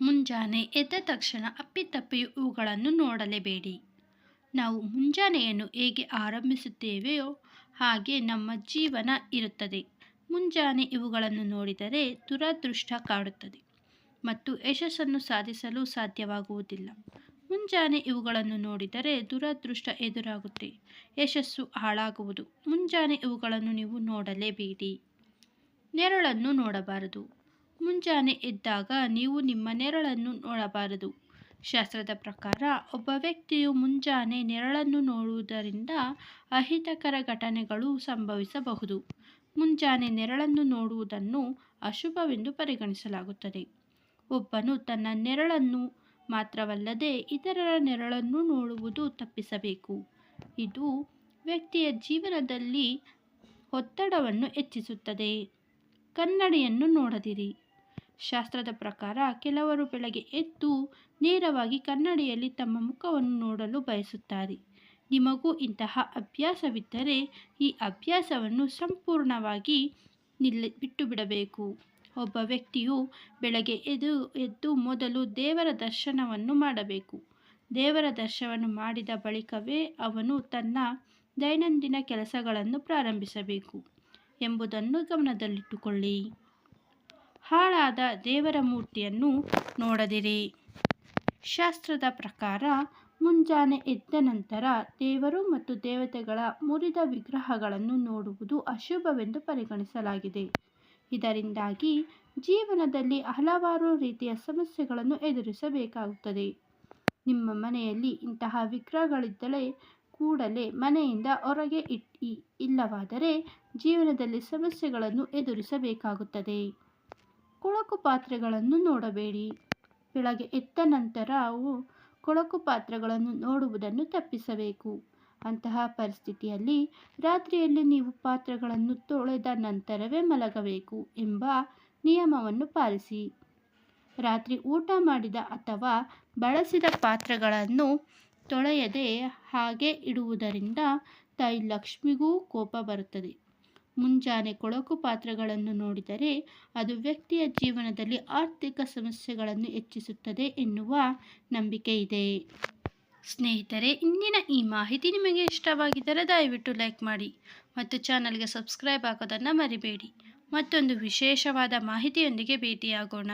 ಮುಂಜಾನೆ ಎದ್ದ ತಕ್ಷಣ ಅಪ್ಪಿತಪ್ಪಿಯೂ ಇವುಗಳನ್ನು ನೋಡಲೇಬೇಡಿ. ನಾವು ಮುಂಜಾನೆಯನ್ನು ಹೇಗೆ ಆರಂಭಿಸುತ್ತೇವೆಯೋ ಹಾಗೆ ನಮ್ಮ ಜೀವನ ಇರುತ್ತದೆ. ಮುಂಜಾನೆ ಇವುಗಳನ್ನು ನೋಡಿದರೆ ದುರದೃಷ್ಟ ಕಾಡುತ್ತದೆ ಮತ್ತು ಯಶಸ್ಸನ್ನು ಸಾಧಿಸಲು ಸಾಧ್ಯವಾಗುವುದಿಲ್ಲ. ಮುಂಜಾನೆ ಇವುಗಳನ್ನು ನೋಡಿದರೆ ದುರದೃಷ್ಟ ಎದುರಾಗುತ್ತೆ, ಯಶಸ್ಸು ಹಾಳಾಗುವುದು. ಮುಂಜಾನೆ ಇವುಗಳನ್ನು ನೀವು ನೋಡಲೇಬೇಡಿ. ನೆರಳನ್ನು ನೋಡಬಾರದು. ಮುಂಜಾನೆ ಎದ್ದಾಗ ನೀವು ನಿಮ್ಮ ನೆರಳನ್ನು ನೋಡಬಾರದು. ಶಾಸ್ತ್ರದ ಪ್ರಕಾರ ಒಬ್ಬ ವ್ಯಕ್ತಿಯು ಮುಂಜಾನೆ ನೆರಳನ್ನು ನೋಡುವುದರಿಂದ ಅಹಿತಕರ ಘಟನೆಗಳು ಸಂಭವಿಸಬಹುದು. ಮುಂಜಾನೆ ನೆರಳನ್ನು ನೋಡುವುದನ್ನು ಅಶುಭವೆಂದು ಪರಿಗಣಿಸಲಾಗುತ್ತದೆ. ಒಬ್ಬನು ತನ್ನ ನೆರಳನ್ನು ಮಾತ್ರವಲ್ಲದೆ ಇತರರ ನೆರಳನ್ನು ನೋಡುವುದು ತಪ್ಪಿಸಬೇಕು. ಇದು ವ್ಯಕ್ತಿಯ ಜೀವನದಲ್ಲಿ ಒತ್ತಡವನ್ನು ಹೆಚ್ಚಿಸುತ್ತದೆ. ಕನ್ನಡಿಯನ್ನು ನೋಡದಿರಿ. ಶಾಸ್ತ್ರದ ಪ್ರಕಾರ ಕೆಲವರು ಬೆಳಗ್ಗೆ ಎದ್ದು ನೇರವಾಗಿ ಕನ್ನಡಿಯಲ್ಲಿ ತಮ್ಮ ಮುಖವನ್ನು ನೋಡಲು ಬಯಸುತ್ತಾರೆ. ನಿಮಗೂ ಇಂತಹ ಅಭ್ಯಾಸವಿದ್ದರೆ ಈ ಅಭ್ಯಾಸವನ್ನು ಸಂಪೂರ್ಣವಾಗಿ ಬಿಟ್ಟು ಬಿಡಬೇಕು. ಒಬ್ಬ ವ್ಯಕ್ತಿಯು ಬೆಳಗ್ಗೆ ಎದ್ದು ಮೊದಲು ದೇವರ ದರ್ಶನವನ್ನು ಮಾಡಬೇಕು. ದೇವರ ದರ್ಶನ ಮಾಡಿದ ಬಳಿಕವೇ ಅವನು ತನ್ನ ದೈನಂದಿನ ಕೆಲಸಗಳನ್ನು ಪ್ರಾರಂಭಿಸಬೇಕು ಎಂಬುದನ್ನು ಗಮನದಲ್ಲಿಟ್ಟುಕೊಳ್ಳಿ. ಹಾಳಾದ ದೇವರ ಮೂರ್ತಿಯನ್ನು ನೋಡದಿರಿ. ಶಾಸ್ತ್ರದ ಪ್ರಕಾರ ಮುಂಜಾನೆ ಎದ್ದ ನಂತರ ದೇವರು ಮತ್ತು ದೇವತೆಗಳ ಮುರಿದ ವಿಗ್ರಹಗಳನ್ನು ನೋಡುವುದು ಅಶುಭವೆಂದು ಪರಿಗಣಿಸಲಾಗಿದೆ. ಇದರಿಂದಾಗಿ ಜೀವನದಲ್ಲಿ ಹಲವಾರು ರೀತಿಯ ಸಮಸ್ಯೆಗಳನ್ನು ಎದುರಿಸಬೇಕಾಗುತ್ತದೆ. ನಿಮ್ಮ ಮನೆಯಲ್ಲಿ ಇಂತಹ ವಿಗ್ರಹಗಳಿದ್ದರೆ ಕೂಡಲೇ ಮನೆಯಿಂದ ಹೊರಗೆ ಇಲ್ಲವಾದರೆ ಜೀವನದಲ್ಲಿ ಸಮಸ್ಯೆಗಳನ್ನು ಎದುರಿಸಬೇಕಾಗುತ್ತದೆ. ಕೊಳಕು ಪಾತ್ರೆಗಳನ್ನು ನೋಡಬೇಡಿ. ಬೆಳಗ್ಗೆ ಎದ್ದ ನಂತರವೂ ಕೊಳಕು ಪಾತ್ರೆಗಳನ್ನು ನೋಡುವುದನ್ನು ತಪ್ಪಿಸಬೇಕು. ಅಂತಹ ಪರಿಸ್ಥಿತಿಯಲ್ಲಿ ರಾತ್ರಿಯಲ್ಲಿ ನೀವು ಪಾತ್ರೆಗಳನ್ನು ತೊಳೆದ ನಂತರವೇ ಮಲಗಬೇಕು ಎಂಬ ನಿಯಮವನ್ನು ಪಾಲಿಸಿ. ರಾತ್ರಿ ಊಟ ಮಾಡಿದ ಅಥವಾ ಬಳಸಿದ ಪಾತ್ರೆಗಳನ್ನು ತೊಳೆಯದೆ ಹಾಗೆ ಇಡುವುದರಿಂದ ತಾಯಿ ಲಕ್ಷ್ಮಿಗೂ ಕೋಪ ಬರುತ್ತದೆ. ಮುಂಜಾನೆ ಕೊಳಕು ಪಾತ್ರೆಗಳನ್ನು ನೋಡಿದರೆ ಅದು ವ್ಯಕ್ತಿಯ ಜೀವನದಲ್ಲಿ ಆರ್ಥಿಕ ಸಮಸ್ಯೆಗಳನ್ನು ಹೆಚ್ಚಿಸುತ್ತದೆ ಎನ್ನುವ ನಂಬಿಕೆ ಇದೆ. ಸ್ನೇಹಿತರೆ, ಇಂದಿನ ಈ ಮಾಹಿತಿ ನಿಮಗೆ ಇಷ್ಟವಾಗಿದ್ದರೆ ದಯವಿಟ್ಟು ಲೈಕ್ ಮಾಡಿ ಮತ್ತು ಚಾನಲ್ಗೆ ಸಬ್ಸ್ಕ್ರೈಬ್ ಆಗೋದನ್ನು ಮರಿಬೇಡಿ. ಮತ್ತೊಂದು ವಿಶೇಷವಾದ ಮಾಹಿತಿಯೊಂದಿಗೆ ಭೇಟಿಯಾಗೋಣ.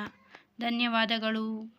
ಧನ್ಯವಾದಗಳು.